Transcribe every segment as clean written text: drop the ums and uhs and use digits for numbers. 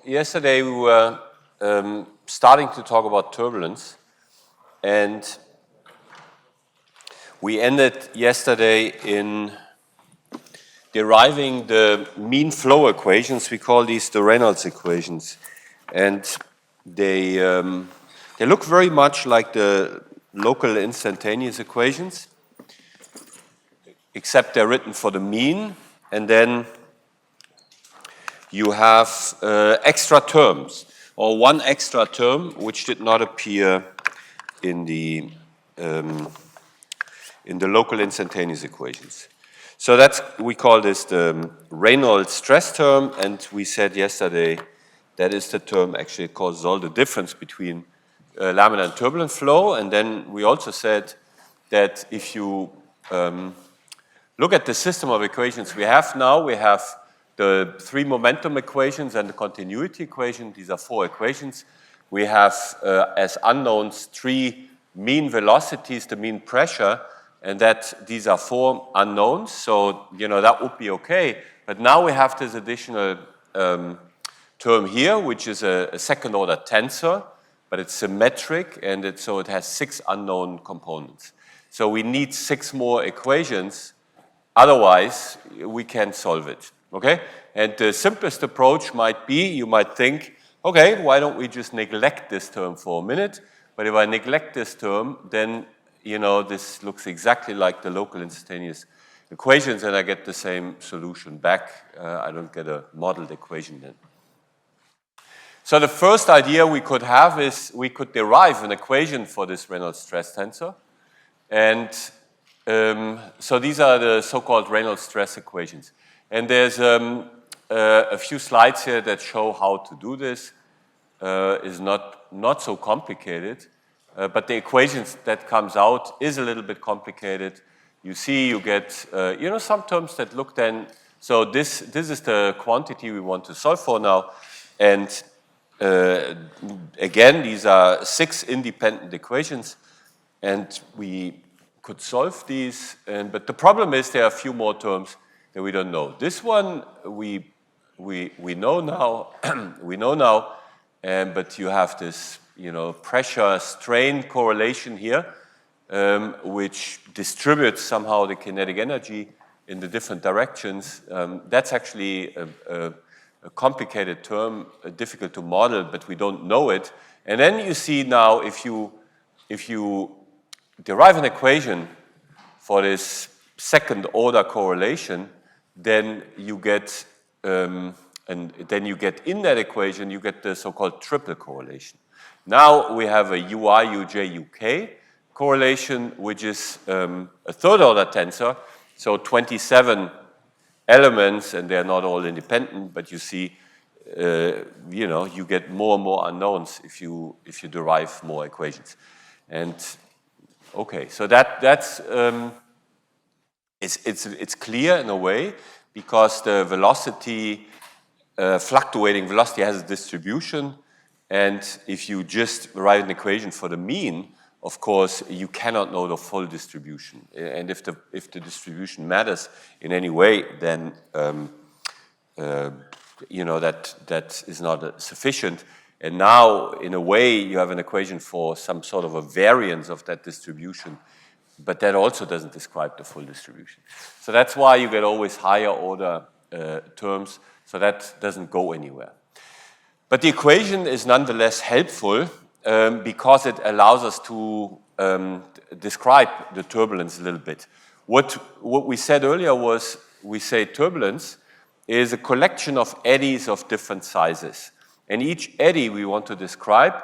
yesterday we were starting to talk about turbulence, and we ended yesterday in deriving the mean flow equations. We call these the Reynolds equations, and they look very much like the local instantaneous equations, except they're written for the mean, and then you have extra terms, or one extra term which did not appear in the local instantaneous equations. So that's, we call this the Reynolds stress term, and we said yesterday that is the term actually causes all the difference between laminar and turbulent flow. And then we also said that if you look at the system of equations we have now, we have the three momentum equations and the continuity equation. These are four equations. We have as unknowns three mean velocities, the mean pressure, and that these are four unknowns. So, you know, that would be okay. But now we have this additional term here, which is a second order tensor, but it's symmetric, and so it has six unknown components. So we need six more equations, otherwise we can't solve it. Okay? And the simplest approach might be, you might think, okay, why don't we just neglect this term for a minute? But if I neglect this term, then, you know, this looks exactly like the local instantaneous equations, and I get the same solution back. I don't get a modeled equation then. So the first idea we could have is we could derive an equation for this Reynolds stress tensor. And so these are the so-called Reynolds stress equations. And there's a few slides here that show how to do this. Is not so complicated, but the equations that comes out is a little bit complicated. You see, you get you know, some terms that look then. So this is the quantity we want to solve for now, and again, these are six independent equations, and we could solve these. But the problem is there are a few more terms that we don't know. This one we know now. We know now, but you have this, you know, pressure-strain correlation here, which distributes somehow the kinetic energy in the different directions. That's actually a complicated term, difficult to model, but we don't know it. And then you see now, if you derive an equation for this second order correlation, then you get, and then you get in that equation, you get the so-called triple correlation. Now we have a UI, UJ, UK correlation, which is a third order tensor, so 27 elements, and they're not all independent, but you see, you know, you get more and more unknowns if you derive more equations. And okay, so that's it's clear in a way, because the velocity, fluctuating velocity has a distribution, and if you just write an equation for the mean, of course, you cannot know the full distribution. And if the distribution matters in any way, then you know, that is not sufficient. And now, in a way, you have an equation for some sort of a variance of that distribution, but that also doesn't describe the full distribution. So that's why you get always higher order terms, so that doesn't go anywhere. But the equation is nonetheless helpful because it allows us to describe the turbulence a little bit. What we said earlier was, we say turbulence is a collection of eddies of different sizes. And each eddy we want to describe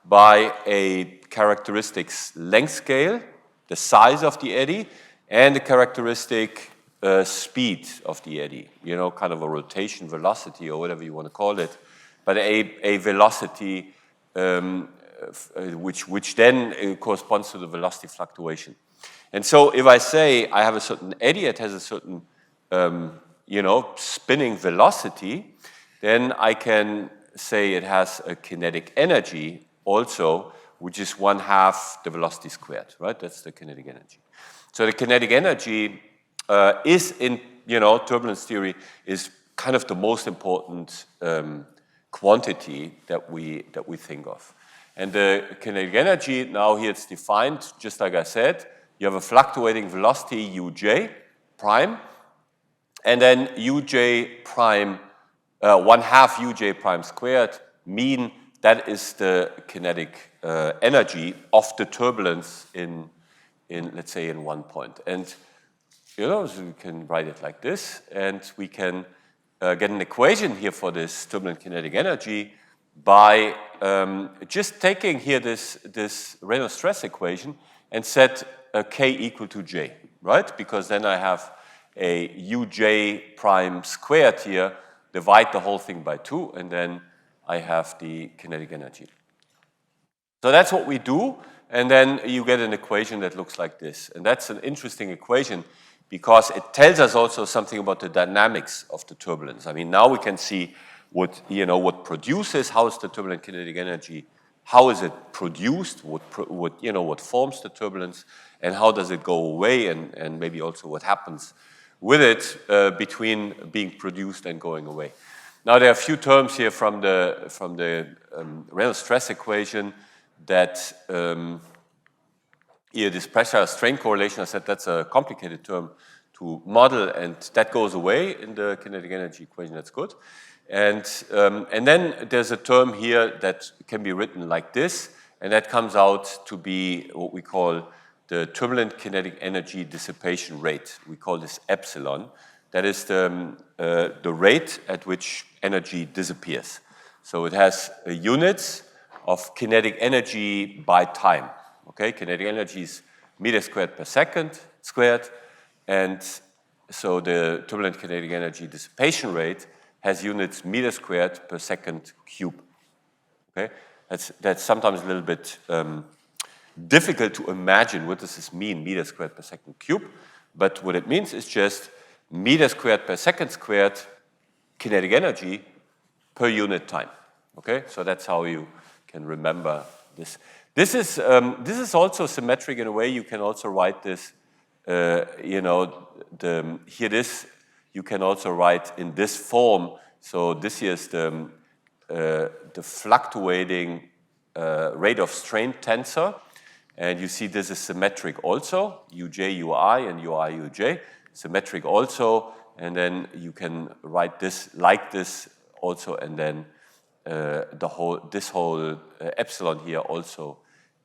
by a characteristics length scale, the size of the eddy, and the characteristic speed of the eddy, you know, kind of a rotation velocity or whatever you want to call it, but a velocity which then corresponds to the velocity fluctuation. And so if I say I have a certain eddy, it has a certain you know, spinning velocity, then I can say it has a kinetic energy also, which is 1/2 the velocity squared, right? That's the kinetic energy. So the kinetic energy is in, you know, turbulence theory is kind of the most important quantity that we think of. And the kinetic energy, now here it's defined, just like I said, you have a fluctuating velocity uj prime, and then uj prime, 1/2 uj prime squared, mean that is the kinetic energy of the turbulence in let's say in one point. And so we can write it like this, and we can get an equation here for this turbulent kinetic energy by just taking here this Reynolds stress equation and set k equal to j, right? Because then I have a uj prime squared here, divide the whole thing by 2, and then I have the kinetic energy. So that's what we do, and then you get an equation that looks like this. And that's an interesting equation because it tells us also something about the dynamics of the turbulence. I mean, now we can see what produces, how is the turbulent kinetic energy, how is it produced, what forms the turbulence, and how does it go away, and maybe also what happens with it between being produced and going away. Now there are a few terms here from the Reynolds stress equation that here this pressure strain correlation, I said that's a complicated term to model, and that goes away in the kinetic energy equation. That's good. And then there's a term here that can be written like this, and that comes out to be what we call the turbulent kinetic energy dissipation rate. We call this epsilon. That is the rate at which energy disappears. So it has units of kinetic energy by time. Okay, kinetic energy is meters squared per second squared, and so the turbulent kinetic energy dissipation rate has units meters squared per second cube. Okay, that's sometimes a little bit difficult to imagine. What does this mean, meters squared per second cube? But what it means is just meters squared per second squared kinetic energy per unit time. Okay, so that's how you can remember this. This is also symmetric in a way. You can also write this, you can also write in this form. So this here is the fluctuating rate of strain tensor, and you see this is symmetric also, uj ui and ui uj, symmetric also, and then you can write this like this also, and then this whole epsilon here also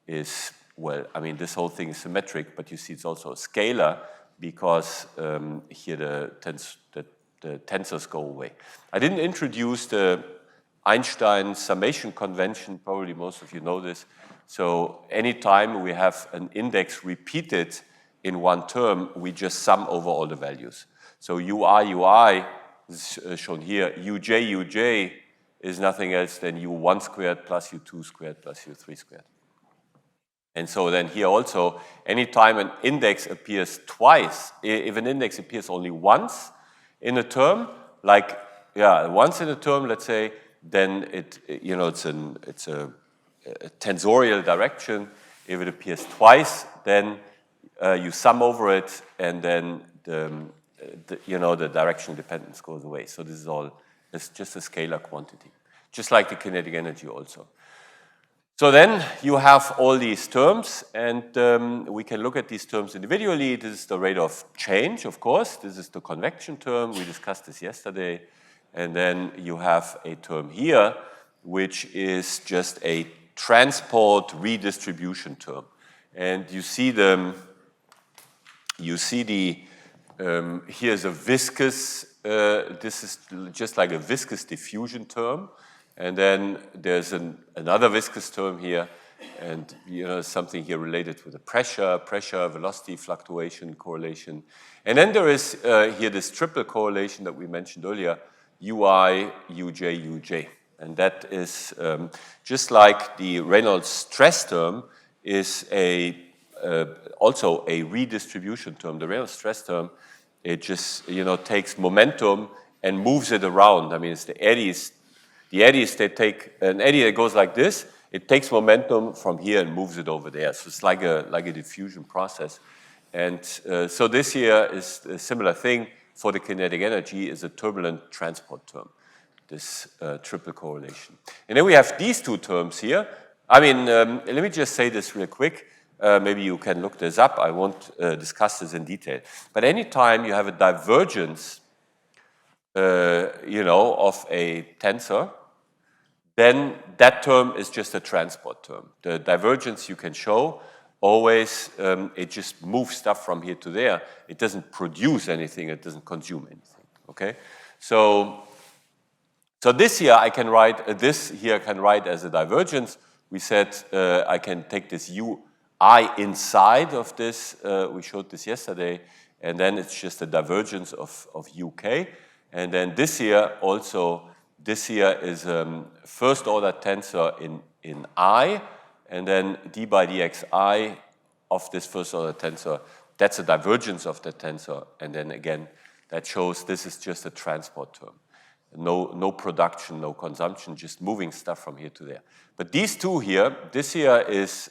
is, well, I mean, this whole thing is symmetric, but you see it's also a scalar because here the tensors go away. I didn't introduce the Einstein summation convention. Probably most of you know this. So anytime we have an index repeated in one term, we just sum over all the values. So ui is shown here. uj is nothing else than u1 squared plus u2 squared plus u3 squared. And so then here also, anytime an index appears twice, if an index appears only once in a term, like, once in a term, let's say, then it's a tensorial direction. If it appears twice, then you sum over it, and then the direction dependence goes away. So this is all, it's just a scalar quantity, just like the kinetic energy also. So then you have all these terms, and we can look at these terms individually. This is the rate of change, of course. This is the convection term. We discussed this yesterday. And then you have a term here, which is just a transport redistribution term. And you see here's a viscous, this is just like a viscous diffusion term. And then there's another viscous term here, and something here related with the pressure, velocity fluctuation correlation. And then there is here this triple correlation that we mentioned earlier, ui, uj, uj. And that is just like the Reynolds stress term is also a redistribution term. The Reynolds stress term, it just takes momentum and moves it around. I mean, it's the eddies. The eddies, they take an eddy that goes like this. It takes momentum from here and moves it over there. So it's like a diffusion process. And so this here is a similar thing for the kinetic energy, is a turbulent transport term. this triple correlation. And then we have these two terms here. I mean, let me just say this real quick. Maybe you can look this up. I won't discuss this in detail. But anytime you have a divergence, you know, of a tensor, then that term is just a transport term. The divergence you can show always, it just moves stuff from here to there. It doesn't produce anything. It doesn't consume anything. Okay, so this here I can write. This here can write as a divergence. We said I can take this I inside of this. We showed this yesterday, and then it's just a divergence of UK. And then this here also. This here is first order tensor in I, and then d by dxi of this first order tensor. That's a divergence of the tensor, and then again, that shows this is just a transport term. No production, no consumption, just moving stuff from here to there. But these two here, this here is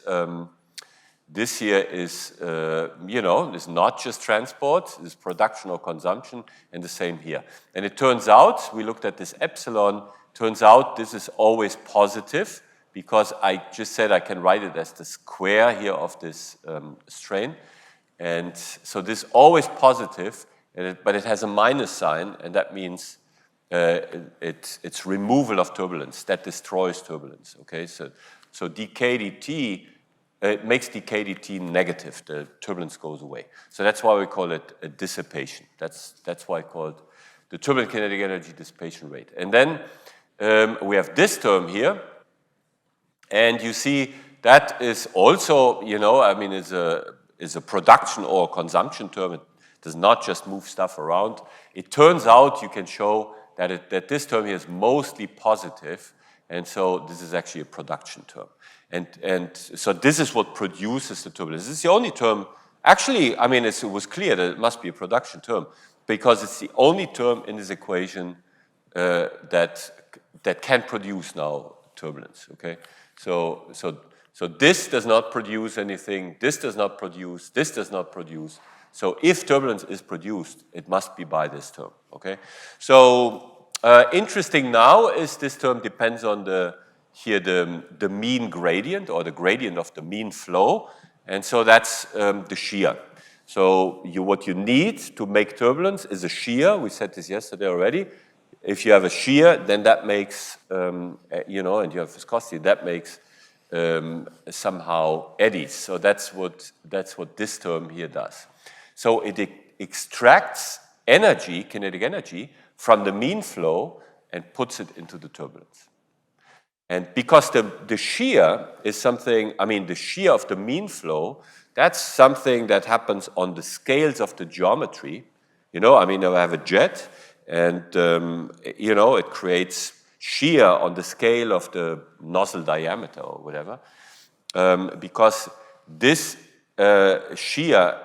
you know, is not just transport, it's production or consumption, and the same here. And it turns out, we looked at this epsilon, turns out this is always positive, because I just said I can write it as the square here of this strain. And so this is always positive, but it has a minus sign, and that means it's removal of turbulence. That destroys turbulence, okay? So dk dt, it makes dk dt negative. The turbulence goes away. So that's why we call it a dissipation. That's why I call it the turbulent kinetic energy dissipation rate. And then we have this term here, and you see that is also, you know, I mean, is a production or consumption term. It does not just move stuff around. It turns out you can show that this term here is mostly positive, and so this is actually a production term. And so this is what produces the turbulence. This is the only term, actually, I mean, it was clear that it must be a production term, because it's the only term in this equation that can produce now turbulence, okay? So this does not produce anything, this does not produce, this does not produce. So if turbulence is produced, it must be by this term, okay? So interesting now is this term depends on the mean gradient, or the gradient of the mean flow, and so that's the shear. So what you need to make turbulence is a shear. We said this yesterday already. If you have a shear, then that makes, you know, and you have viscosity, that makes somehow eddies. So that's what this term here does. So it extracts energy, kinetic energy, from the mean flow and puts it into the turbulence. And because the shear is something, I mean, the shear of the mean flow, that's something that happens on the scales of the geometry. You know, I mean, I have a jet, and, you know, it creates shear on the scale of the nozzle diameter or whatever, because this shear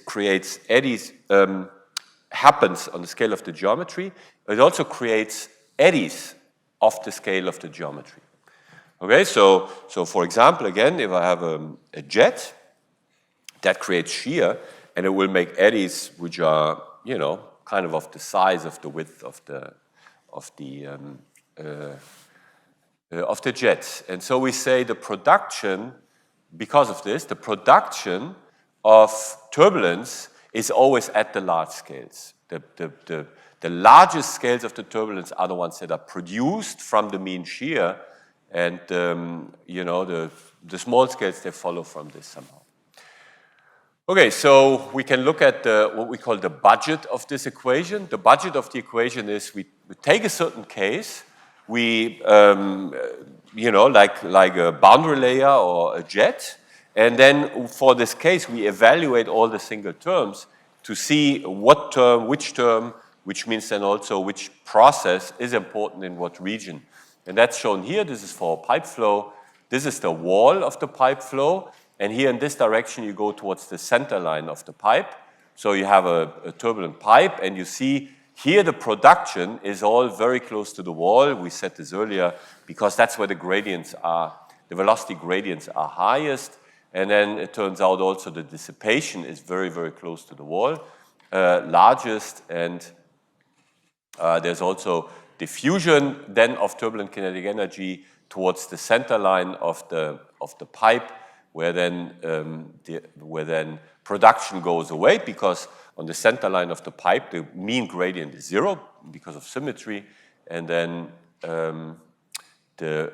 creates eddies, happens on the scale of the geometry. It also creates eddies of the scale of the geometry. Okay, so for example, again, if I have a jet, that creates shear, and it will make eddies which are, you know, kind of the size of the width of the jet. And so we say the production, because of this, the production of turbulence is always at the large scales. The largest scales of the turbulence are the ones that are produced from the mean shear, and you know, the small scales, they follow from this somehow. Okay, so we can look at what we call the budget of this equation. The budget of the equation is we take a certain case, we, you know, like a boundary layer or a jet, and then for this case, we evaluate all the single terms to see what term, which means then also which process is important in what region. And that's shown here. This is for pipe flow. This is the wall of the pipe flow. And here in this direction, you go towards the center line of the pipe. So you have a turbulent pipe, and you see here the production is all very close to the wall. We said this earlier, because that's where the gradients are, the velocity gradients are highest. And then it turns out also the dissipation is very, very close to the wall, largest, and There's also diffusion then of turbulent kinetic energy towards the center line of the pipe, where then production goes away, because on the center line of the pipe the mean gradient is 0 because of symmetry, and then the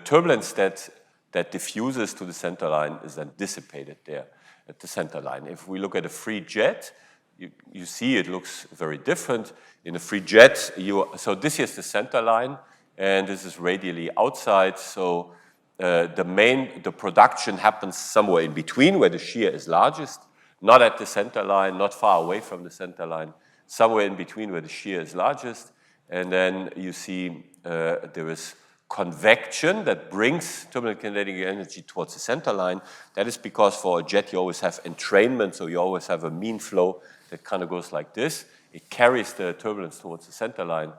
turbulence that diffuses to the center line is then dissipated there at the center line. If we look at a free jet, you see it looks very different. In a free jet, so this is the center line, and this is radially outside. So the production happens somewhere in between, where the shear is largest, not at the center line, not far away from the center line, somewhere in between where the shear is largest. And then you see there is convection that brings turbulent kinetic energy towards the center line. That is because for a jet you always have entrainment, so you always have a mean flow that kind of goes like this. It carries the turbulence towards the center line,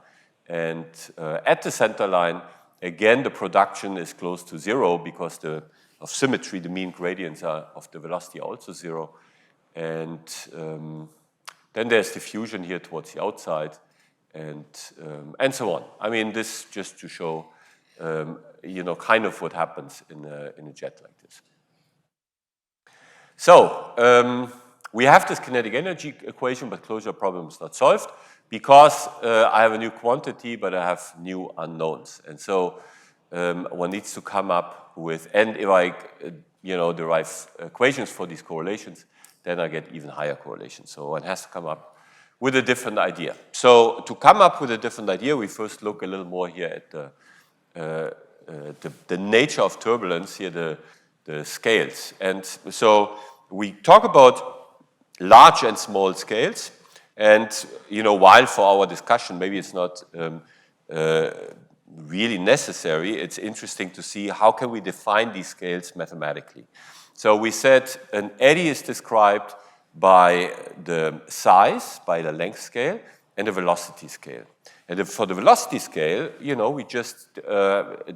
and at the center line, again, the production is close to 0 because of symmetry. The mean gradients of the velocity are also 0, and then there's diffusion here towards the outside, and so on. I mean, this just to show, kind of what happens in a jet like this. So we have this kinetic energy equation, but closure problem is not solved because I have a new quantity, but I have new unknowns. And so one needs to come up with, and if I derive equations for these correlations, then I get even higher correlations. So one has to come up with a different idea. So to come up with a different idea, we first look a little more here at the nature of turbulence, here the scales. And so we talk about large and small scales. And, while for our discussion, maybe it's not really necessary, it's interesting to see how can we define these scales mathematically. So we said an eddy is described by the size, by the length scale, and the velocity scale. And for the velocity scale, we just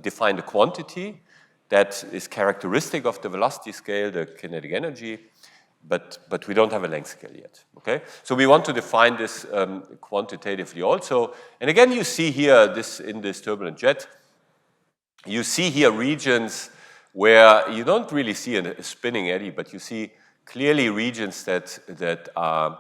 define the quantity that is characteristic of the velocity scale, the kinetic energy, but we don't have a length scale yet, okay? So we want to define this quantitatively also. And again, you see here, in this turbulent jet, you see here regions where you don't really see a spinning eddy, but you see clearly regions that are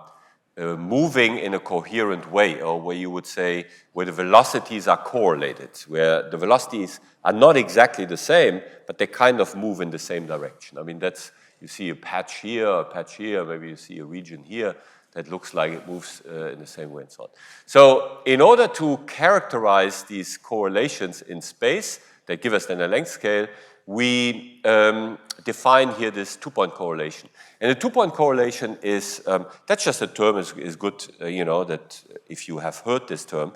moving in a coherent way, or where you would say where the velocities are correlated, where the velocities are not exactly the same, but they kind of move in the same direction. I mean, you see a patch here, maybe you see a region here that looks like it moves in the same way and so on. So in order to characterize these correlations in space that give us then a length scale, we define here this two-point correlation. And the two-point correlation is, that's just a term, is good, that if you have heard this term,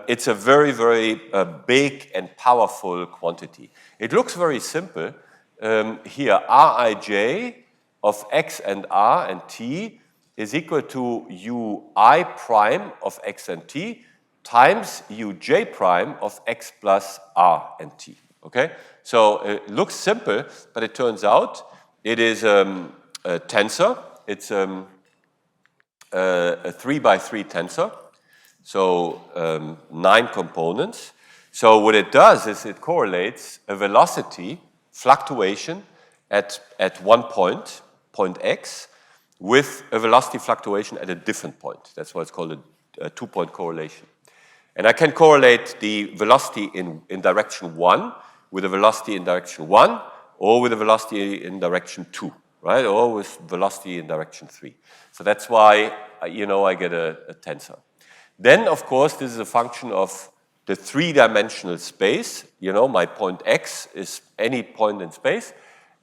it's a very, very big and powerful quantity. It looks very simple. Here, Rij of x and r and t is equal to ui prime of x and t times uj prime of x plus r and t, okay? So it looks simple, but it turns out it is a tensor. It's a 3x3 tensor, so 9 components. So what it does is it correlates a velocity fluctuation at one point x, with a velocity fluctuation at a different point. That's why it's called a two-point correlation. And I can correlate the velocity in direction 1 with a velocity in direction 1, or with a velocity in direction 2, right? Or with velocity in direction 3. So that's why, I get a tensor. Then, of course, this is a function of the three-dimensional space. My point x is any point in space,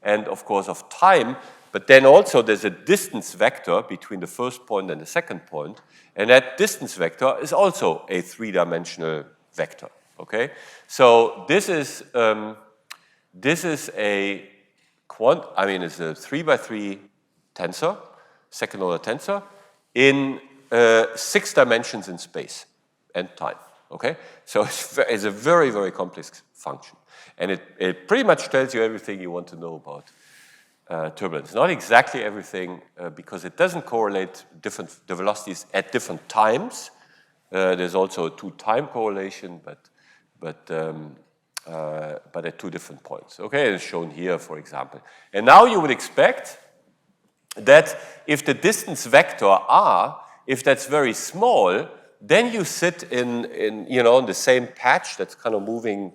and of course of time, but then also there's a distance vector between the first point and the second point, and that distance vector is also a three-dimensional vector, okay? So this is a it's a 3x3 tensor, second-order tensor, in 6 dimensions in space and time. Okay, so it's a very, very complex function, and it pretty much tells you everything you want to know turbulence. Not exactly everything, because it doesn't correlate the velocities at different times. There's also a two-time correlation, but at two different points. Okay, it's shown here, for example. And now you would expect that if the distance vector r, if that's very small, then you sit in the same patch that's kind of moving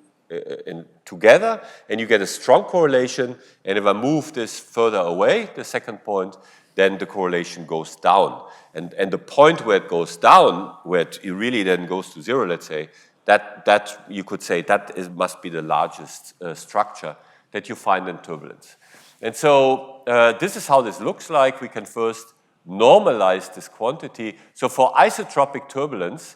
together, and you get a strong correlation. And if I move this further away, the second point, then the correlation goes down. And the point where it goes down, where it really then goes to zero, let's say, that you could say must be the largest structure that you find in turbulence. And so this is how this looks like. We can first normalize this quantity. So for isotropic turbulence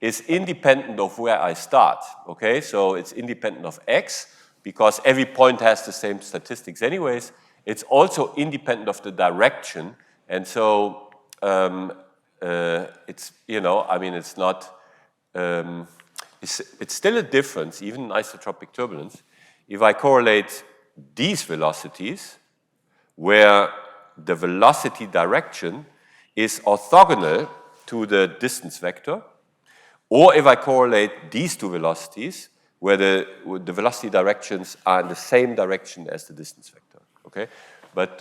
is independent of where I start, okay? So it's independent of x, because every point has the same statistics anyways. It's also independent of the direction, and so it's, it's not, it's still a difference, even in isotropic turbulence, if I correlate these velocities, where the velocity direction is orthogonal to the distance vector, or if I correlate these two velocities, where the velocity directions are in the same direction as the distance vector, okay? But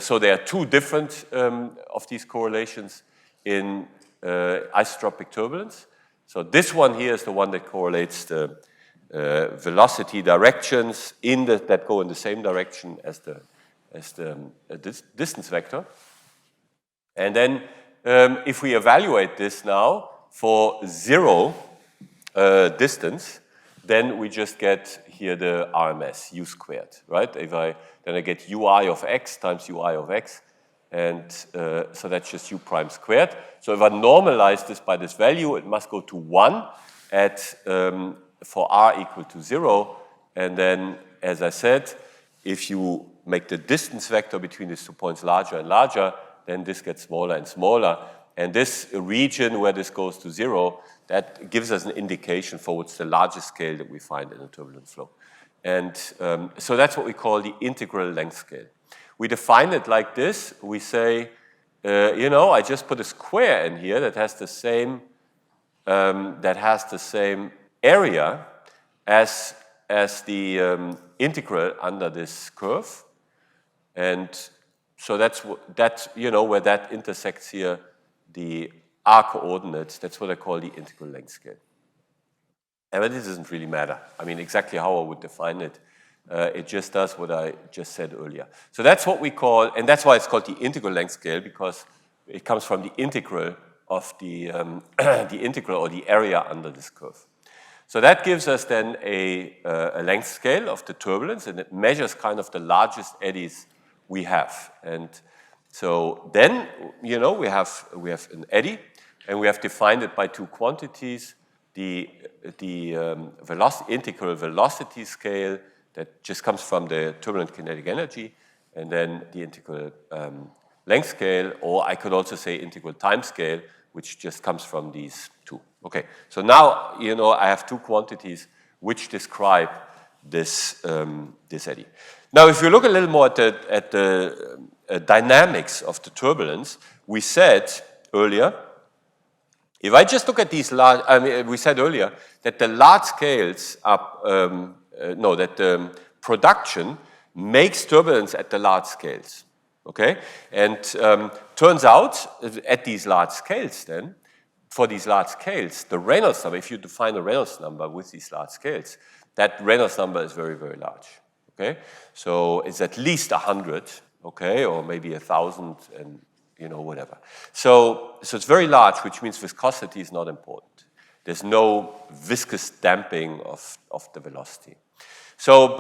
so there are two different of these correlations in isotropic turbulence. So this one here is the one that correlates the velocity directions that go in the same direction as the distance vector. And then if we evaluate this now for zero distance, then we just get here the RMS, u squared, right? Then I get ui of x times ui of x, and so that's just u prime squared. So if I normalize this by this value, it must go to 1 for r equal to 0. And then, as I said, if you make the distance vector between these 2 points larger and larger, then this gets smaller and smaller. And this region where this goes to 0, that gives us an indication for what's the largest scale that we find in a turbulent flow. And so that's what we call the integral length scale. We define it like this. We say, I just put a square in here that has the same area as the integral under this curve. And so that's where that intersects here the r coordinates. That's what I call the integral length scale. And this doesn't really matter. I mean, exactly how I would define it. It just does what I just said earlier. So that's what we call, and that's why it's called the integral length scale, because it comes from the integral of the integral or the area under this curve. So that gives us then a length scale of the turbulence, and it measures kind of the largest eddies we have. And so then, we have an eddy, and we have defined it by two quantities: the integral velocity scale that just comes from the turbulent kinetic energy, and then the integral length scale, or I could also say integral time scale, which just comes from these two. Okay, so now I have two quantities which describe this eddy. Now, if you look a little more at the dynamics of the turbulence, we said earlier, if I just look at these large, we said earlier that the large scales are, that the production makes turbulence at the large scales, okay? And turns out, at these large scales then, for these large scales, the Reynolds number, if you define a Reynolds number with these large scales, that Reynolds number is very, very large, okay? So it's at least 100, okay, or maybe 1,000, and whatever. So it's very large, which means viscosity is not important. There's no viscous damping of the velocity. So,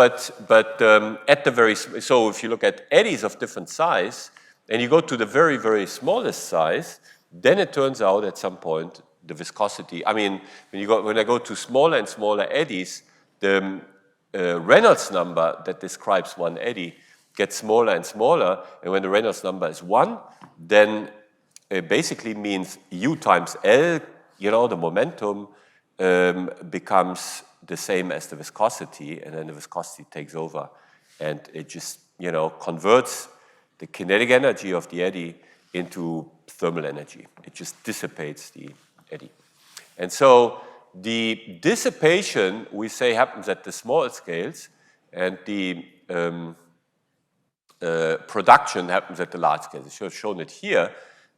so if you look at eddies of different size, and you go to the very, very smallest size, then it turns out at some point the viscosity. I mean, when I go to smaller and smaller eddies, the Reynolds number that describes one eddy gets smaller and smaller, and when the Reynolds number is 1, then it basically means U times L, the momentum becomes the same as the viscosity, and then the viscosity takes over, and it just, you know, converts the kinetic energy of the eddy into thermal energy. It just dissipates the eddy. And so the dissipation, we say, happens at the small scales, and the production happens at the large scales. I've shown it here.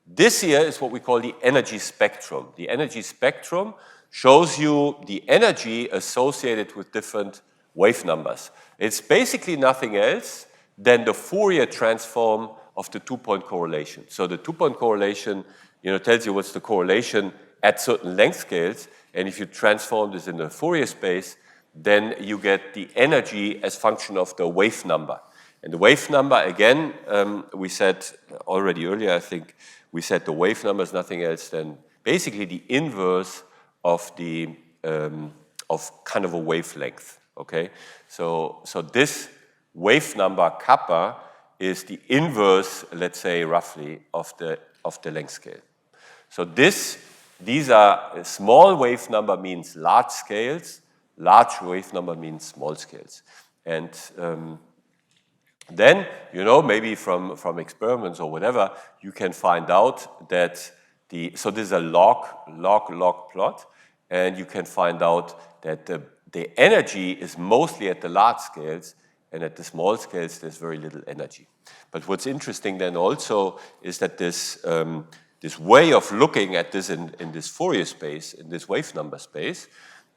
This here is what we call the energy spectrum. The energy spectrum shows you the energy associated with different wave numbers. It's basically nothing else than the Fourier transform of the two-point correlation. So the two-point correlation, you know, tells you what's the correlation at certain length scales, and if you transform this in the Fourier space, then you get the energy as function of the wave number. And the wave number, again, we said already earlier, I think, we said the wave number is nothing else than basically the inverse of the of kind of a wavelength. Okay, so this wave number kappa is the inverse, let's say, roughly of the length scale. So these are small wave number means large scales, large wave number means small scales, and then, you know, maybe from experiments or whatever, you can find out that so this is a log plot, and you can find out that the energy is mostly at the large scales, and at the small scales there's very little energy. But what's interesting then also is that this way of looking at this in this Fourier space, in this wave number space,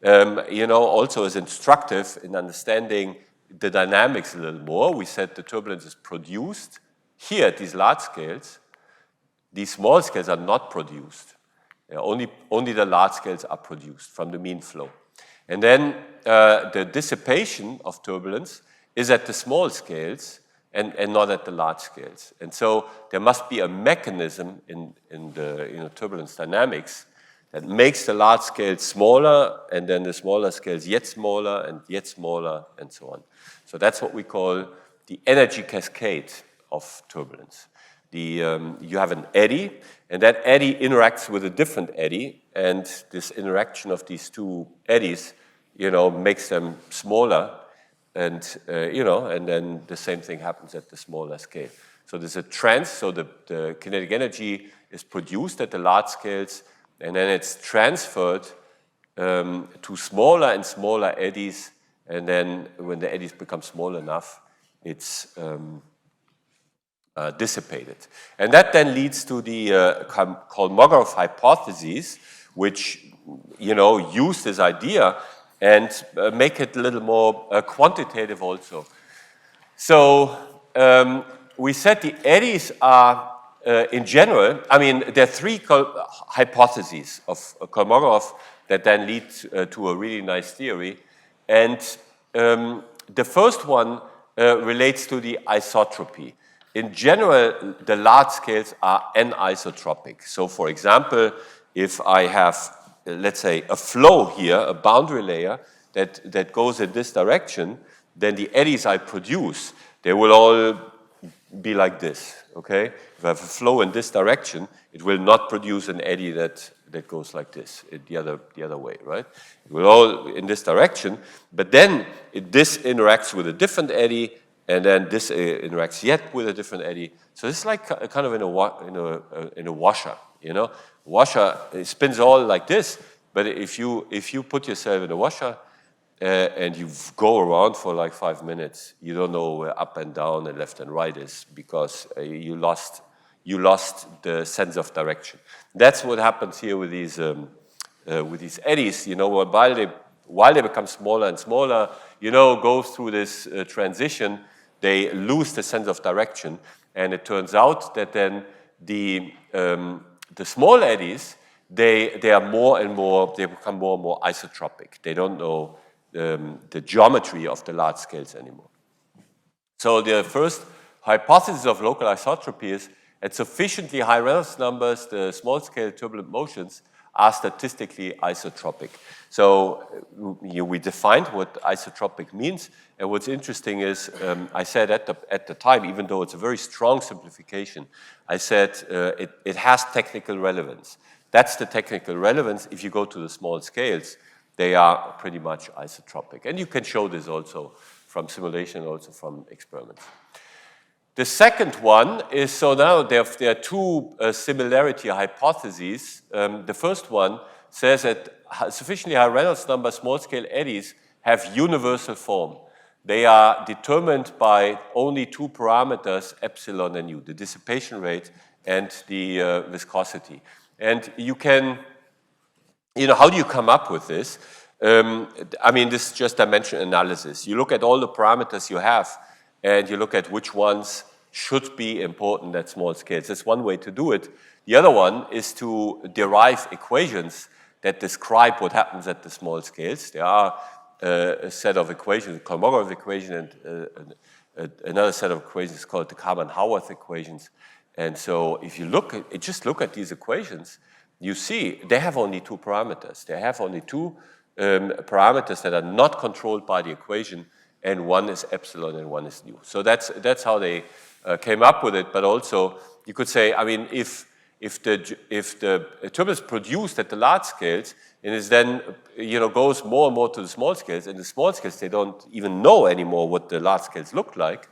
you know, also is instructive in understanding the dynamics a little more. We said the turbulence is produced here at these large scales. These small scales are not produced. Only the large scales are produced from the mean flow. And then the dissipation of turbulence is at the small scales and not at the large scales. And so there must be a mechanism in the turbulence dynamics that makes the large scales smaller, and then the smaller scales yet smaller, and so on. So that's what we call the energy cascade of turbulence. You have an eddy, and that eddy interacts with a different eddy, and this interaction of these two eddies, you know, makes them smaller, and you know, and then the same thing happens at the smaller scale. So there's a so the kinetic energy is produced at the large scales, and then it's transferred to smaller and smaller eddies, and then when the eddies become small enough, it's dissipated. And that then leads to the Kolmogorov hypothesis, which, you know, use this idea and make it a little more quantitative also. So we said the eddies are, in general, I mean, there are three hypotheses of Kolmogorov that then lead to a really nice theory. And the first one relates to the isotropy. In general, the large scales are anisotropic. So, for example, if I have, let's say, a flow here, a boundary layer that goes in this direction, then the eddies I produce, they will all be like this, okay? If I have a flow in this direction, it will not produce an eddy that goes like this, the other way, right? It will all in this direction, but then this interacts with a different eddy, and then this interacts yet with a different eddy. So it's like kind of in a washer, you know? Washer, it spins all like this, but if you put yourself in a washer and you go around for like 5 minutes, you don't know where up and down and left and right is, because you lost the sense of direction. That's what happens here with these eddies. You know, while they become smaller and smaller, you know, go through this transition, they lose the sense of direction, and it turns out that then the small eddies, they are more and more, they become more and more isotropic. They don't know the geometry of the large scales anymore. So the first hypothesis of local isotropy is at sufficiently high Reynolds numbers, the small-scale turbulent motions are statistically isotropic. So we defined what isotropic means, and what's interesting is I said at the time, even though it's a very strong simplification, I said it has technical relevance. That's the technical relevance. If you go to the small scales, they are pretty much isotropic. And you can show this also from simulation, also from experiments. The second one is, so now there are two similarity hypotheses. The first one says that sufficiently high Reynolds number small-scale eddies have universal form. They are determined by only two parameters, epsilon and u, the dissipation rate and the viscosity. And you can, how do you come up with this? I mean, this is just dimension analysis. You look at all the parameters you have, and you look at which ones should be important at small scales. That's one way to do it. The other one is to derive equations that describe what happens at the small scales. There are a set of equations, Kolmogorov equation, and another set of equations called the Kalman-Haworth equations. And so if you just look at these equations, you see they have only two parameters. They have only two parameters that are not controlled by the equation, and one is epsilon and one is nu. So that's how they came up with it. But also you could say, I mean, if the turbulence produced at the large scales and is then goes more and more to the small scales, and the small scales they don't even know anymore what the large scales look like,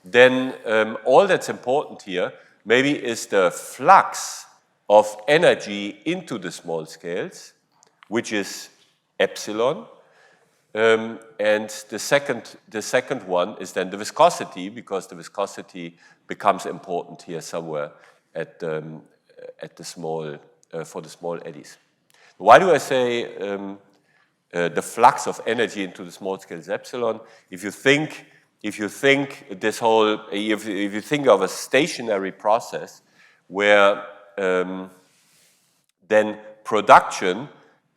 then all that's important here maybe is the flux of energy into the small scales, which is epsilon. And the second one is then the viscosity, because the viscosity becomes important here somewhere at the small for the small eddies. Why do I say the flux of energy into the small scale is epsilon? If you think this whole, if you think of a stationary process where then production.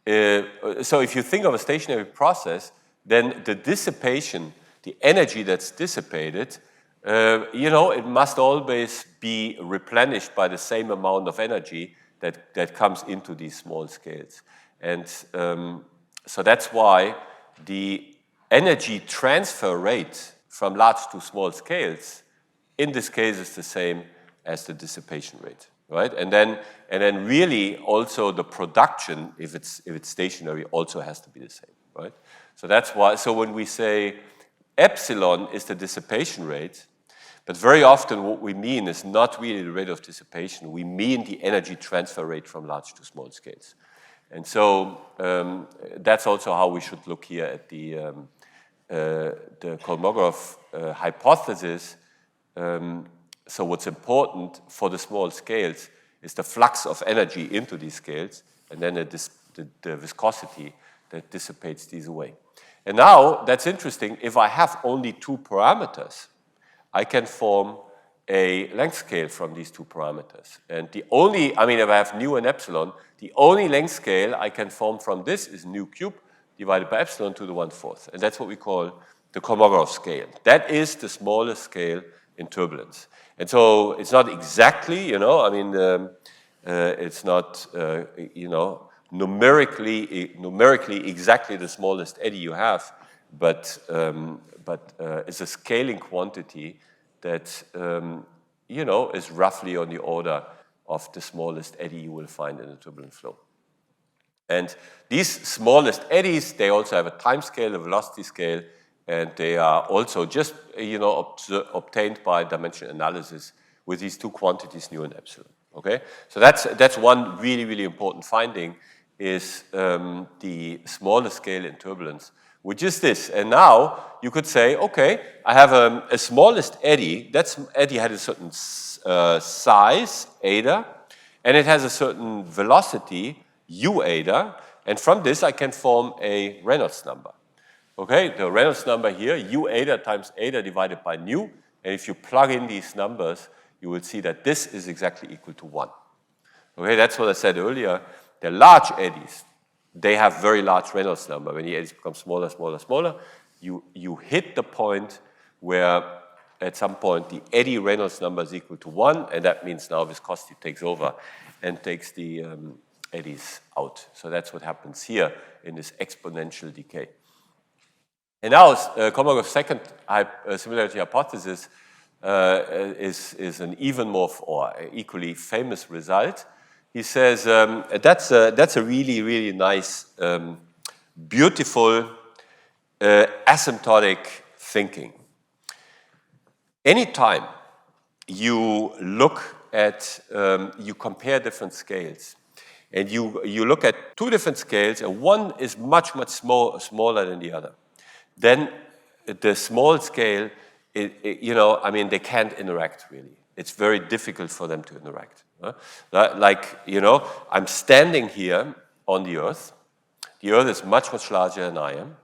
So if you think of a stationary process, then the dissipation, the energy that's dissipated, it must always be replenished by the same amount of energy that comes into these small scales. And so that's why the energy transfer rate from large to small scales, in this case, is the same as the dissipation rate. Right, and then really also the production, if it's stationary, also has to be the same. Right, so that's why. So when we say epsilon is the dissipation rate, but very often what we mean is not really the rate of dissipation. We mean the energy transfer rate from large to small scales, and so that's also how we should look here at the Kolmogorov hypothesis. So what's important for the small scales is the flux of energy into these scales, and then the viscosity that dissipates these away. And now, that's interesting, if I have only two parameters, I can form a length scale from these two parameters. And if I have nu and epsilon, the only length scale I can form from this is nu cubed divided by epsilon to the 1/4. And that's what we call the Kolmogorov scale. That is the smallest scale in turbulence. And so it's not exactly, it's not, numerically exactly the smallest eddy you have, but it's a scaling quantity that, is roughly on the order of the smallest eddy you will find in a turbulent flow. And these smallest eddies, they also have a time scale, a velocity scale, and they are also just, obtained by dimension analysis with these two quantities, nu and epsilon. Okay, so that's one really, really important finding, is the smallest scale in turbulence, which is this. And now you could say, okay, I have a smallest eddy. That eddy had a certain size, eta, and it has a certain velocity, u eta, and from this I can form a Reynolds number. Okay, the Reynolds number here, u eta times eta divided by nu, and if you plug in these numbers, you will see that this is exactly equal to 1. Okay, that's what I said earlier. The large eddies, they have very large Reynolds number. When the eddies become smaller, smaller, smaller, you hit the point where at some point the eddy Reynolds number is equal to 1, and that means now viscosity takes over and takes the eddies out. So that's what happens here in this exponential decay. And now Kolmogorov's second similarity hypothesis is an even more or equally famous result. He says that's a really, really nice, beautiful asymptotic thinking. Anytime you look at, you compare different scales, and you look at two different scales, and one is much smaller than the other, then the small scale, I mean, they can't interact really. It's very difficult for them to interact. Like, I'm standing here on the Earth. The Earth is much larger than I am,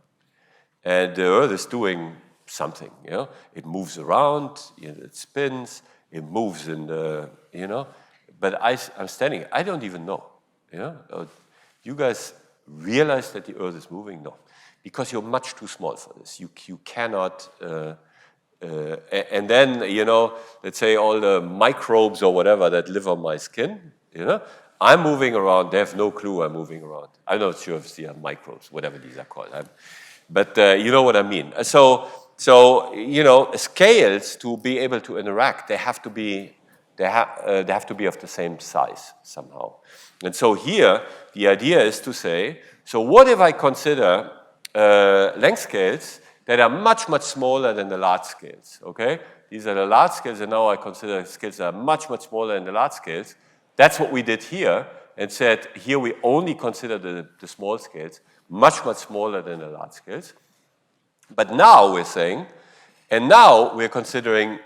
and the Earth is doing something. It moves around, it spins, it moves in the, But I'm standing. I don't even know. You guys realize that the Earth is moving? No, because you're much too small for this. You cannot. And then let's say all the microbes or whatever that live on my skin. I'm moving around. They have no clue I'm moving around. I'm not sure if they are microbes, whatever these are called. But you know what I mean. So scales, to be able to interact, they have to be of the same size somehow. And so here, the idea is to say, so what if I consider length scales that are much smaller than the large scales, okay? These are the large scales, and now I consider scales that are much smaller than the large scales. That's what we did here, and said, here we only consider the small scales, much smaller than the large scales. But now we're saying, and now we're considering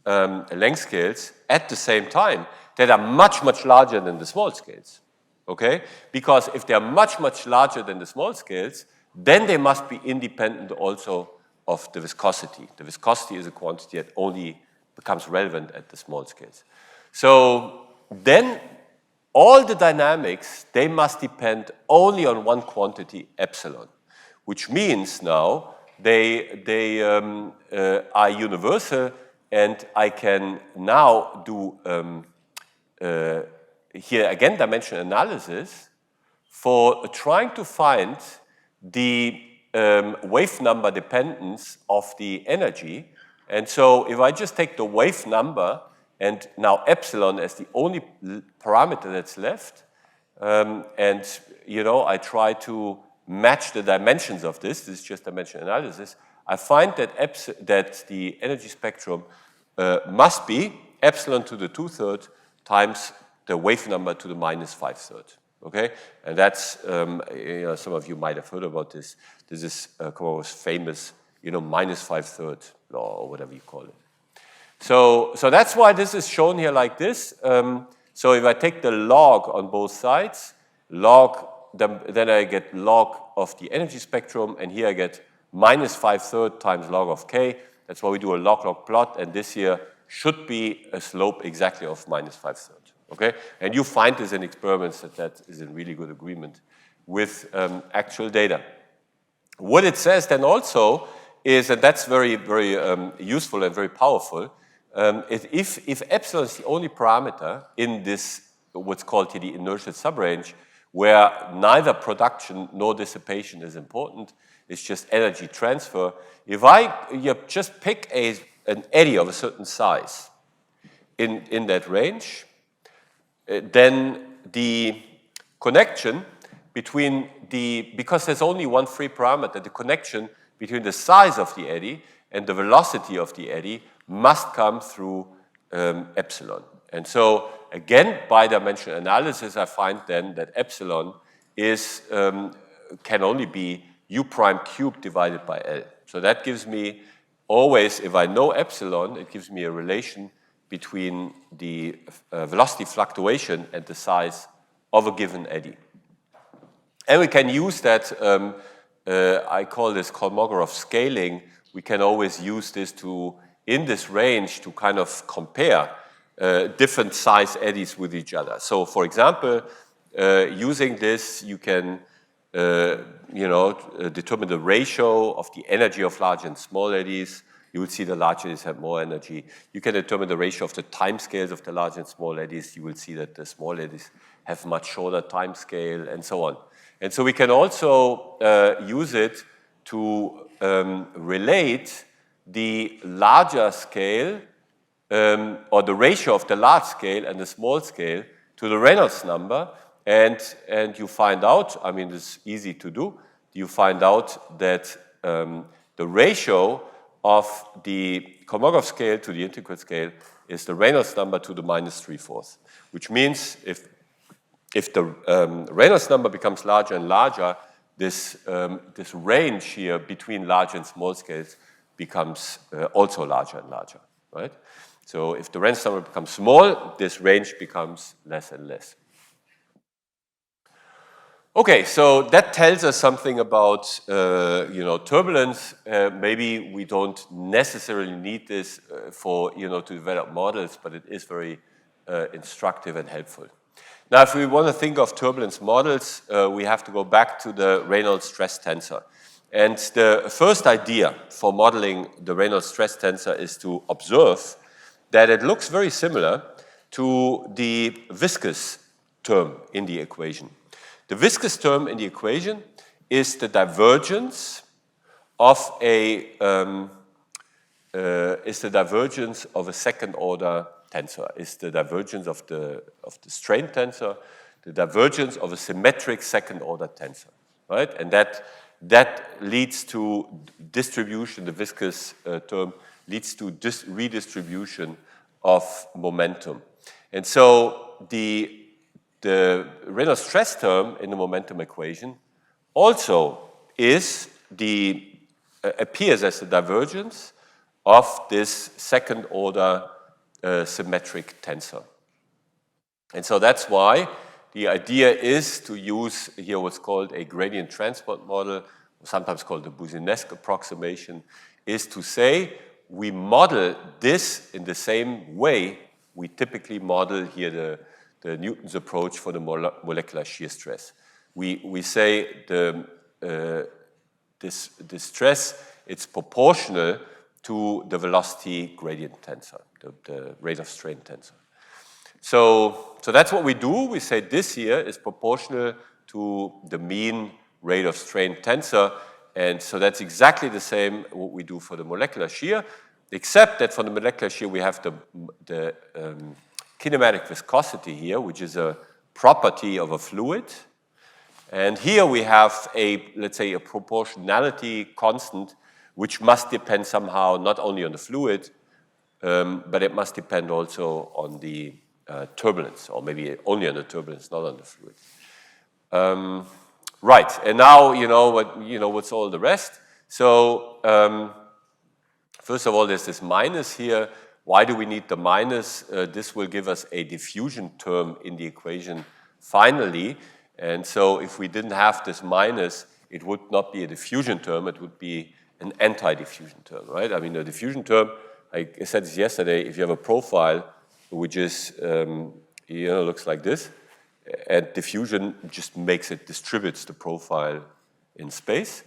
length scales at the same time that are much larger than the small scales, okay? Because if they're much larger than the small scales, then they must be independent also of the viscosity. The viscosity is a quantity that only becomes relevant at the small scales. So then all the dynamics, they must depend only on one quantity, epsilon, which means now they are universal, and I can now do, here again, dimension analysis for trying to find the wave number dependence of the energy. And so if I just take the wave number and now epsilon as the only parameter that's left, and I try to match the dimensions of this is just dimension analysis, I find that the energy spectrum must be epsilon to the 2/3 times the wave number to the -5/3. Okay, and that's some of you might have heard about this. This is Kolmogorov's famous, -5/3 law or whatever you call it. So that's why this is shown here like this. So if I take the log on both sides, then I get log of the energy spectrum, and here I get -5/3 times log of k. That's why we do a log-log plot, and this here should be a slope exactly of -5/3. Okay, and you find this in experiments that is in really good agreement with actual data. What it says then also is, and that's very useful and very powerful, if epsilon is the only parameter in this what's called here the inertial subrange, where neither production nor dissipation is important, it's just energy transfer. If I just pick an eddy of a certain size in that range, then the connection between because there's only one free parameter, the connection between the size of the eddy and the velocity of the eddy must come through epsilon. And so again, by dimensional analysis, I find then that epsilon can only be u prime cubed divided by L. So that gives me always, if I know epsilon, it gives me a relation between the velocity fluctuation and the size of a given eddy. And we can use that, I call this Kolmogorov scaling. We can always use this in this range to kind of compare different size eddies with each other. So for example, using this, you can determine the ratio of the energy of large and small eddies. You will see the large eddies have more energy. You can determine the ratio of the time scales of the large and small eddies. You will see that the small eddies have much shorter time scale, and so on. And so we can also use it to relate the larger scale or the ratio of the large scale and the small scale to the Reynolds number. And you find out, I mean, it's easy to do, you find out that the ratio of the Kolmogorov scale to the integral scale is the Reynolds number to the minus 3/4, which means if the Reynolds number becomes larger and larger, this range here between large and small scales becomes also larger and larger, right? So if the Reynolds number becomes small, this range becomes less and less. Okay, so that tells us something about turbulence. Maybe we don't necessarily need this for to develop models, but it is very instructive and helpful. Now, if we want to think of turbulence models, we have to go back to the Reynolds stress tensor. And the first idea for modeling the Reynolds stress tensor is to observe that it looks very similar to the viscous term in the equation. The viscous term in the equation is the divergence of a second order tensor. Is the divergence of the strain tensor, the divergence of a symmetric second order tensor, right? And that leads to distribution. The viscous term leads to redistribution of momentum, and so the Reynolds stress term in the momentum equation also appears as the divergence of this second order symmetric tensor. And so that's why the idea is to use here what's called a gradient transport model, sometimes called the Boussinesq approximation, is to say we model this in the same way we typically model here the Newton's approach for the molecular shear stress. We say this stress, it's proportional to the velocity gradient tensor, the rate of strain tensor. So that's what we do. We say this here is proportional to the mean rate of strain tensor, and so that's exactly the same what we do for the molecular shear, except that for the molecular shear we have the kinematic viscosity here, which is a property of a fluid. And here we have let's say a proportionality constant, which must depend somehow not only on the fluid, but it must depend also on the turbulence, or maybe only on the turbulence, not on the fluid. Right, and now what's all the rest. So first of all, there's this minus here. Why do we need the minus? This will give us a diffusion term in the equation finally. And so if we didn't have this minus, it would not be a diffusion term, it would be an anti-diffusion term, right? I mean, a diffusion term, I said this yesterday, if you have a profile which is, looks like this, and diffusion just distributes the profile in space.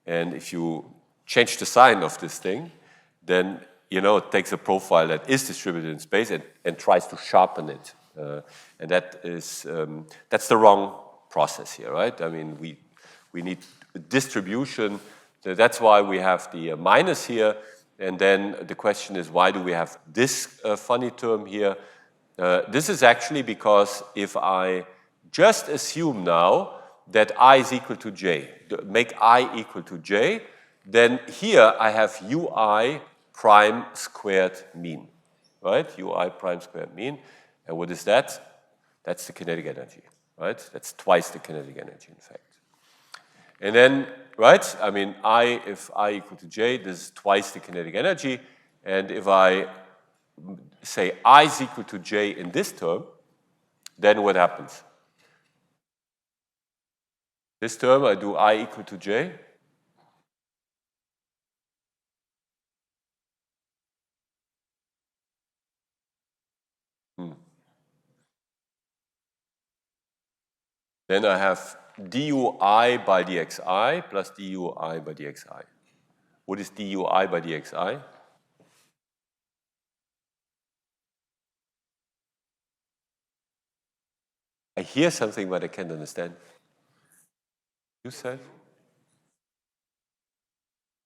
And if you change the sign of this thing, then it takes a profile that is distributed in space and tries to sharpen it. And that's the wrong process here, right? I mean, we need distribution. So that's why we have the minus here. And then the question is, why do we have this funny term here? This is actually because if I just assume now that I is equal to j, make I equal to j, then here I have ui prime squared mean, right? Ui prime squared mean. And what is that? That's the kinetic energy, right? That's twice the kinetic energy, in fact. And then, right, I mean, if I equal to j, this is twice the kinetic energy. And if I say I is equal to j in this term, then what happens? This term, I do I equal to j. Then I have dui by dxi plus dui by dxi. What is dui by dxi? I hear something, but I can't understand. You said?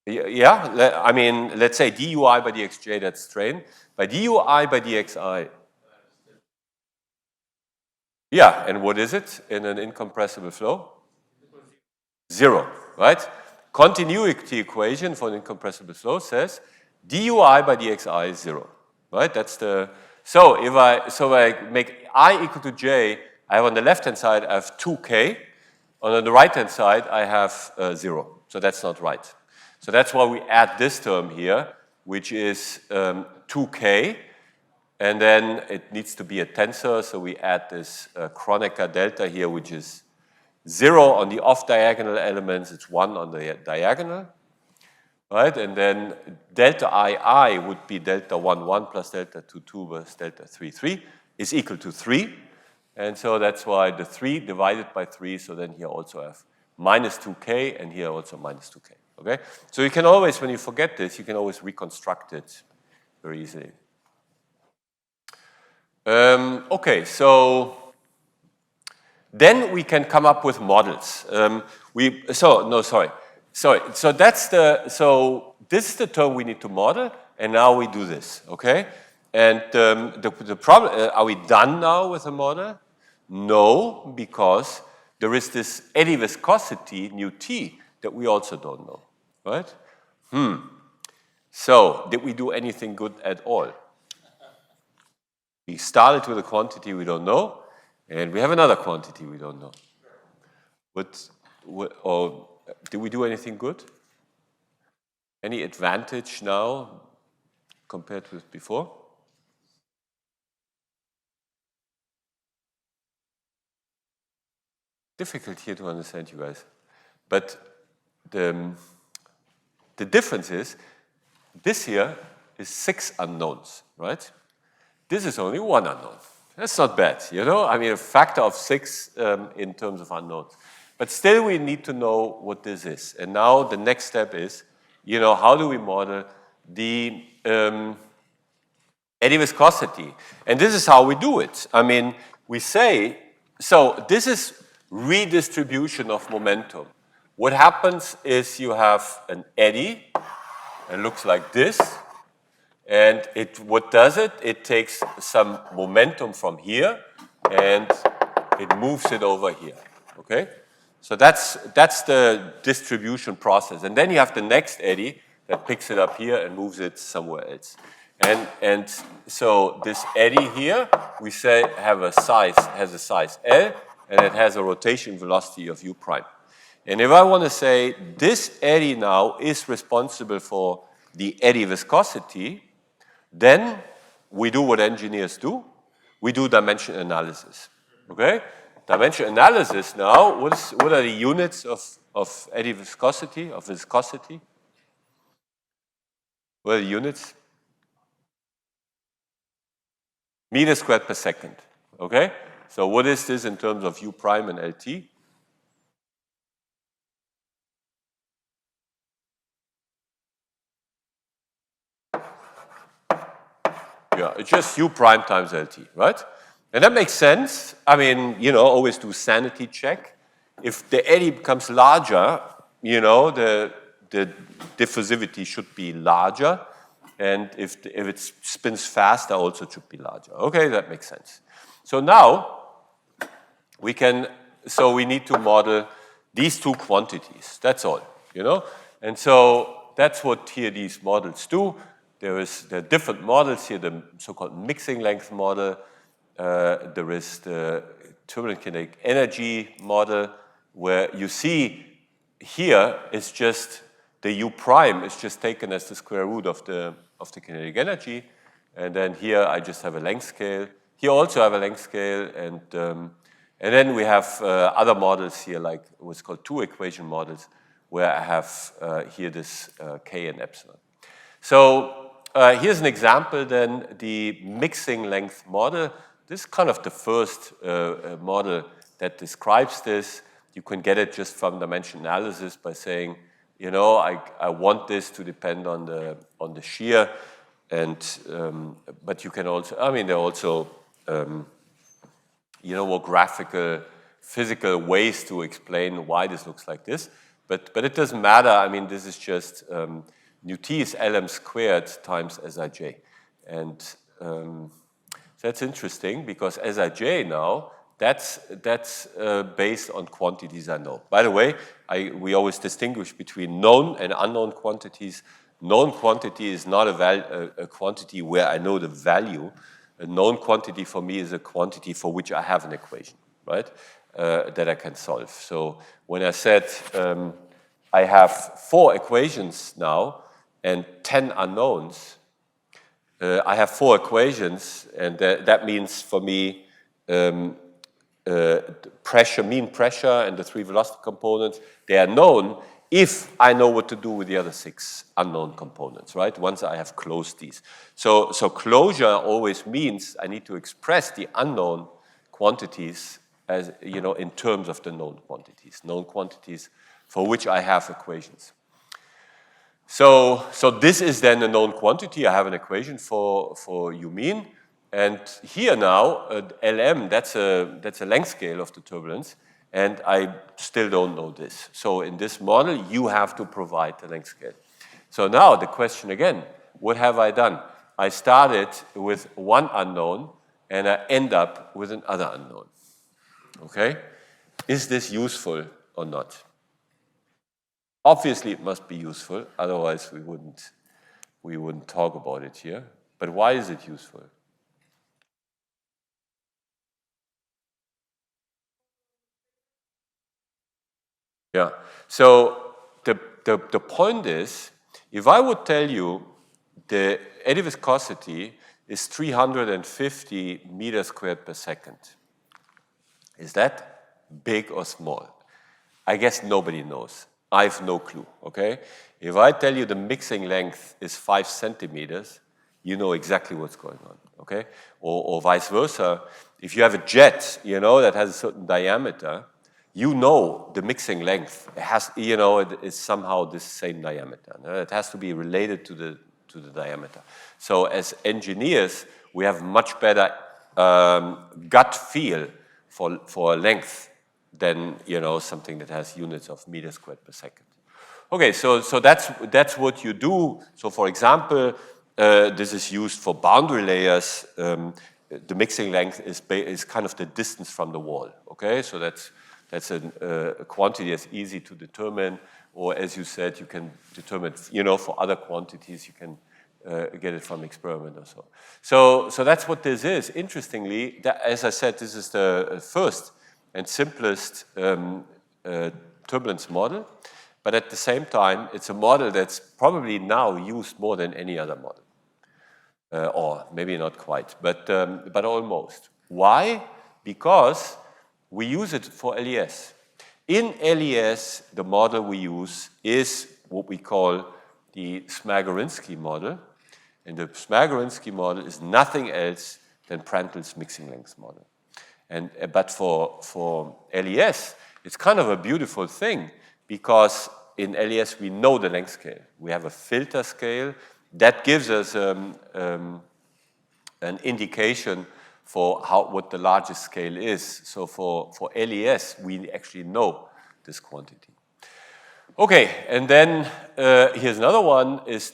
Yeah, I mean, let's say dui by dxj, that's strain. By dui by dxi. Yeah, and what is it in an incompressible flow? 0, right? Continuity equation for an incompressible flow says dui by dxi is 0, right? That's the, so if I make I equal to j, I have on the left-hand side, I have 2k. On the right-hand side, I have 0. So that's not right. So that's why we add this term here, which is 2k. And then it needs to be a tensor, so we add this Kronecker delta here, which is 0 on the off-diagonal elements, it's 1 on the diagonal, right? And then delta II would be delta 1, 1 plus delta 2, 2 plus delta 3, 3 is equal to 3. And so that's why the 3 divided by 3, so then here also have minus 2k, and here also minus 2k, okay? So you can always, when you forget this, you can always reconstruct it very easily. Okay, so then we can come up with models. So that's the, so this is the term we need to model, and now we do this, okay? And the problem, are we done now with the model? No, because there is this eddy viscosity, nu t, that we also don't know, right? So did we do anything good at all? We started with a quantity we don't know, and we have another quantity we don't know. Or did we do anything good? Any advantage now compared with before? Difficult here to understand you guys. But the difference is, this here is 6 unknowns, right? This is only 1 unknown. That's not bad, you know? I mean, a factor of 6 in terms of unknowns. But still, we need to know what this is. And now the next step is, you know, how do we model the eddy viscosity? And this is how we do it. I mean, we say, so this is redistribution of momentum. What happens is you have an eddy, it looks like this. And what does it? It takes some momentum from here and it moves it over here, okay? So that's the distribution process. And then you have the next eddy that picks it up here and moves it somewhere else. And so this eddy here, we say has a size L, and it has a rotation velocity of u prime. And if I want to say this eddy now is responsible for the eddy viscosity, then we do what engineers do. We do dimension analysis, okay? Dimension analysis now, what are the units of eddy viscosity, of viscosity? What are the units? Meters squared per second, okay? So what is this in terms of u prime and LT? Yeah, it's just u prime times LT, right? And that makes sense. I mean, you know, always do sanity check. If the eddy becomes larger, you know, the diffusivity should be larger. And if it spins faster, also it should be larger. Okay, that makes sense. So now, we need to model these two quantities. That's all, you know? And so that's what here these models do. There are different models here, the so-called mixing length model. There is the turbulent kinetic energy model, where you see here it's just the u prime is just taken as the square root of the kinetic energy, and then here I just have a length scale. Here also I have a length scale, and then we have other models here, like what's called two-equation models, where I have here this k and epsilon. So here's an example then, the mixing length model. This is kind of the first model that describes this. You can get it just from dimension analysis by saying, you know, I want this to depend on the shear, and but you can also, I mean, there are also you know, more graphical, physical ways to explain why this looks like this. But it doesn't matter. I mean, this is just nu t is Lm squared times Sij, and that's interesting because Sij now, that's based on quantities I know. By the way, we always distinguish between known and unknown quantities. known quantity is not a quantity where I know the value. A known quantity for me is a quantity for which I have an equation, right, that I can solve. So when I said I have 4 equations now and 10 unknowns, I have 4 equations, and that means for me pressure, mean pressure, and the 3 velocity components, they are known if I know what to do with the other 6 unknown components, right? Once I have closed these. So closure always means I need to express the unknown quantities as, you know, in terms of the known quantities for which I have equations. So this is then a known quantity. I have an equation for you mean. And here now, Lm, that's a length scale of the turbulence, and I still don't know this. So in this model, you have to provide the length scale. So now the question again, what have I done? I started with one unknown, and I end up with another unknown. Okay? Is this useful or not? Obviously, it must be useful. Otherwise, we wouldn't talk about it here. But why is it useful? Yeah. So the point is, if I would tell you the eddy viscosity is 350 meters squared per second, is that big or small? I guess nobody knows. I have no clue, okay? If I tell you the mixing length is 5 centimeters, you know exactly what's going on, okay? Or vice versa. If you have a jet, you know, that has a certain diameter, you know the mixing length has, you know, it is somehow the same diameter. It has to be related to the diameter. So as engineers, we have much better gut feel for length than, you know, something that has units of meters squared per second. Okay, so that's what you do. So for example, this is used for boundary layers. The mixing length is kind of the distance from the wall. Okay, so that's a quantity that's easy to determine, or as you said, you can determine, you know, for other quantities, you can get it from experiment or so. So that's what this is. Interestingly, as I said, this is the first and simplest turbulence model, but at the same time, it's a model that's probably now used more than any other model. Or maybe not quite, but almost. Why? Because we use it for LES. In LES, the model we use is what we call the Smagorinsky model. And the Smagorinsky model is nothing else than Prandtl's mixing length model. But for LES, it's kind of a beautiful thing because in LES we know the length scale. We have a filter scale that gives us an indication for what the largest scale is. So for LES, we actually know this quantity. Okay, and then here's another one. That's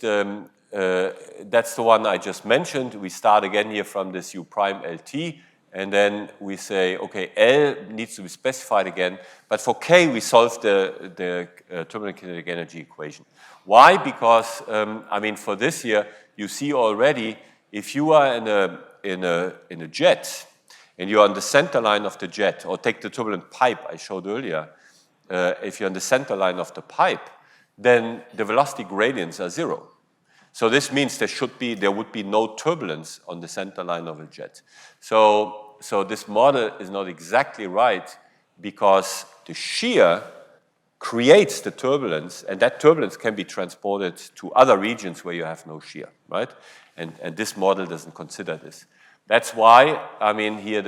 the one I just mentioned. We start again here from this U prime LT, and then we say, okay, L needs to be specified again, but for K we solve the turbulent kinetic energy equation. Why? Because I mean, for this here, you see already, if you are in a jet, and you're on the center line of the jet, or take the turbulent pipe I showed earlier, if you're on the center line of the pipe, then the velocity gradients are 0. So this means there would be no turbulence on the center line of a jet. So this model is not exactly right because the shear creates the turbulence, and that turbulence can be transported to other regions where you have no shear, right? And this model doesn't consider this. That's why, I mean, here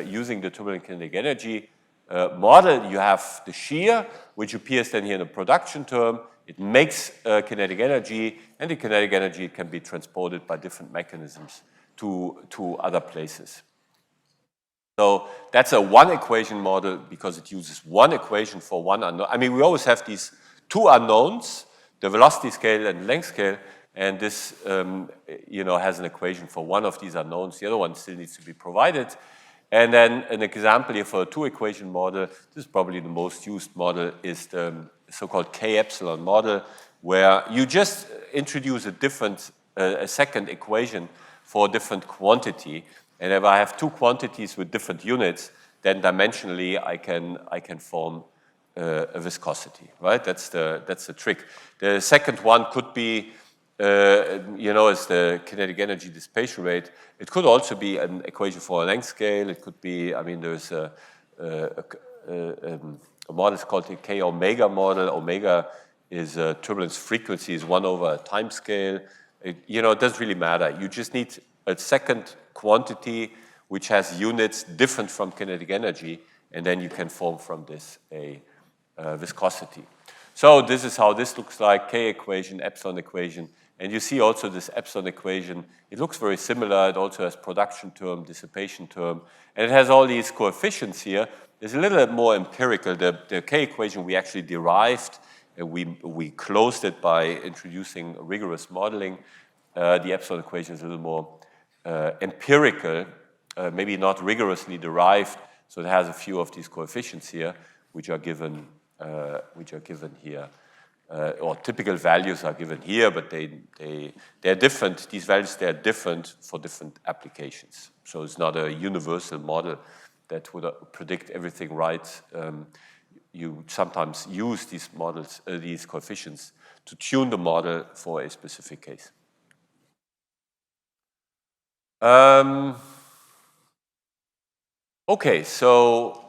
using the turbulent kinetic energy model, you have the shear, which appears then here in the production term. It makes kinetic energy, and the kinetic energy can be transported by different mechanisms to other places. So that's a one equation model because it uses one equation for one unknown. I mean, we always have these two unknowns, the velocity scale and length scale, and this you know, has an equation for one of these unknowns. The other one still needs to be provided. And then an example here for a two-equation model, this is probably the most used model, is the so-called K epsilon model, where you just introduce a second equation for a different quantity. And if I have two quantities with different units, then dimensionally I can form a viscosity, right? That's the trick. The second one could be, is the kinetic energy dissipation rate. It could also be an equation for a length scale. It could be, there's a model called the K omega model. Omega is turbulence frequency is 1 over a time scale. It doesn't really matter. You just need a second quantity which has units different from kinetic energy, and then you can form from this a viscosity. So this is how this looks like, K equation, epsilon equation. And you see also this epsilon equation. It looks very similar. It also has production term, dissipation term. And it has all these coefficients here. It's a little bit more empirical. The K equation we actually derived. We closed it by introducing rigorous modeling. The epsilon equation is a little more empirical, maybe not rigorously derived. So it has a few of these coefficients here, which are given here. Or typical values are given here, but they're different. These values, they're different for different applications. So it's not a universal model that would predict everything right. You sometimes use these models, these coefficients, to tune the model for a specific case. Okay, so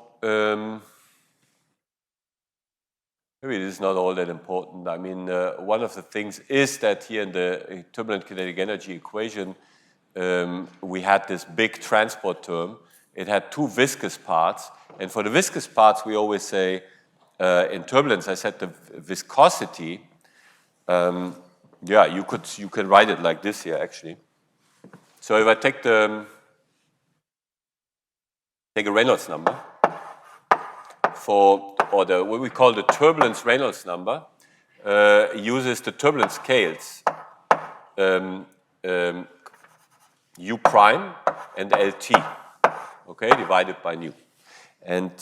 maybe this is not all that important. One of the things is that here in the turbulent kinetic energy equation, we had this big transport term. It had two viscous parts. And for the viscous parts, we always say, in turbulence, I said the viscosity, you can write it like this here, actually. So if I take a Reynolds number what we call the turbulence Reynolds number, uses the turbulence scales, U prime and LT, okay, divided by nu. And,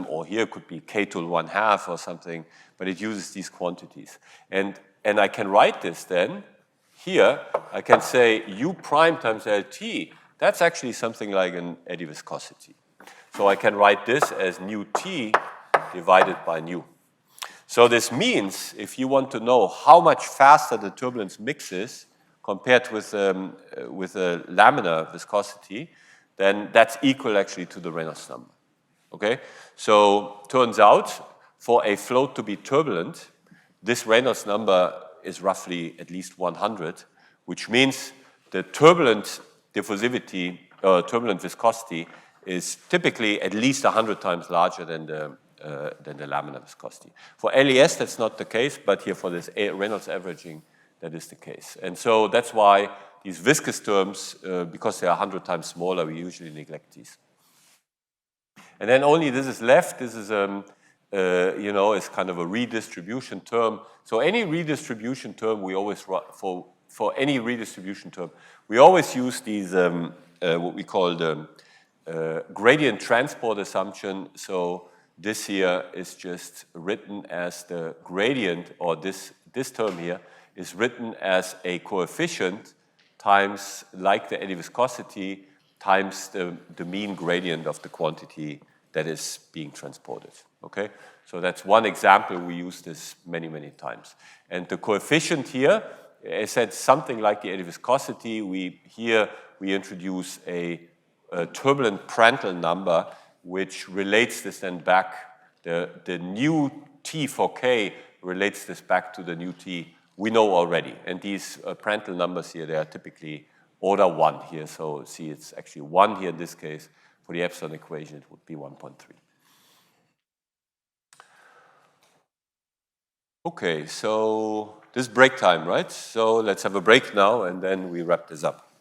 or here could be K to 1/2 or something, but it uses these quantities. And I can write this then, here, I can say U prime times LT, that's actually something like an eddy viscosity. So I can write this as nu T divided by nu. So this means if you want to know how much faster the turbulence mixes compared with a laminar viscosity, then that's equal actually to the Reynolds number. Okay? So turns out for a float to be turbulent, this Reynolds number is roughly at least 100, which means the turbulent diffusivity, turbulent viscosity is typically at least 100 times larger than the laminar viscosity. For LES, that's not the case, but here for this Reynolds averaging, that is the case. And so that's why these viscous terms, because they are 100 times smaller, we usually neglect these. And then only this is left. This is, is kind of a redistribution term. So any redistribution term, we always, for any redistribution term, we always use these, what we call the gradient transport assumption. So this here is just written as the gradient, or this term here is written as a coefficient times, like the eddy viscosity, times the mean gradient of the quantity that is being transported, okay? So that's one example. We use this many, many times. And the coefficient here, I said something like the eddy viscosity. We introduce a turbulent Prandtl number, which relates this then back, the new T for K relates this back to the new T we know already. And these Prandtl numbers here, they are typically order 1 here. So see, it's actually 1 here in this case. For the epsilon equation, it would be 1.3. Okay, so this is break time, right? So let's have a break now, and then we wrap this up.